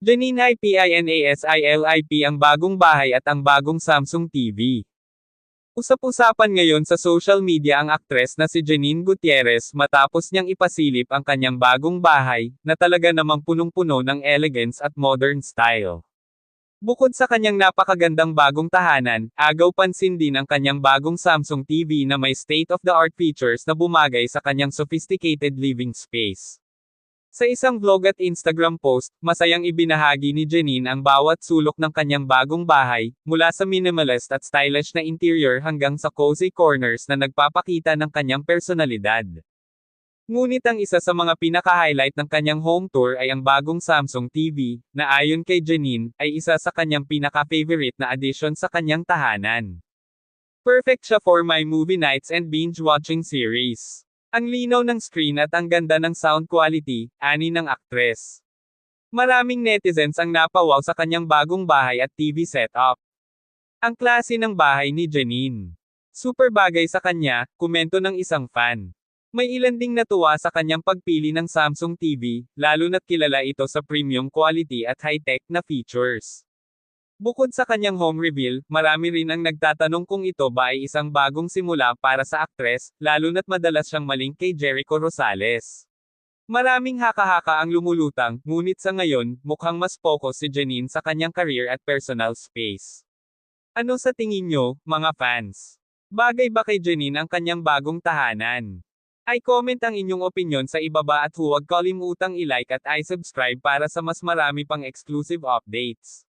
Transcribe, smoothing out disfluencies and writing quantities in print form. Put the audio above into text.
Janine Pinasilip ang bagong bahay at ang bagong Samsung TV. Usap-usapan ngayon sa social media ang aktres na si Janine Gutierrez matapos niyang ipasilip ang kanyang bagong bahay, na talaga namang punong-puno ng elegance at modern style. Bukod sa kanyang napakagandang bagong tahanan, agaw pansin din ang kanyang bagong Samsung TV na may state-of-the-art features na bumagay sa kanyang sophisticated living space. Sa isang vlog at Instagram post, masayang ibinahagi ni Janine ang bawat sulok ng kanyang bagong bahay, mula sa minimalist at stylish na interior hanggang sa cozy corners na nagpapakita ng kanyang personalidad. Ngunit ang isa sa mga pinaka-highlight ng kanyang home tour ay ang bagong Samsung TV, na ayon kay Janine, ay isa sa kanyang pinaka-favorite na addition sa kanyang tahanan. Perfect siya for my movie nights and binge-watching series. Ang linaw ng screen at ang ganda ng sound quality, ani ng aktres. Maraming netizens ang napawaw sa kanyang bagong bahay at TV setup. Ang klase ng bahay ni Janine. Super bagay sa kanya, komento ng isang fan. May ilan ding natuwa sa kanyang pagpili ng Samsung TV, lalo na't kilala ito sa premium quality at high-tech na features. Bukod sa kanyang home reveal, marami rin ang nagtatanong kung ito ba ay isang bagong simula para sa aktres, lalo na't madalas siyang malink kay Jericho Rosales. Maraming haka-haka ang lumulutang, ngunit sa ngayon, mukhang mas focus si Janine sa kanyang career at personal space. Ano sa tingin nyo, mga fans? Bagay ba kay Janine ang kanyang bagong tahanan? I-comment ang inyong opinyon sa ibaba at huwag kalimutang i-like at i-subscribe para sa mas marami pang exclusive updates.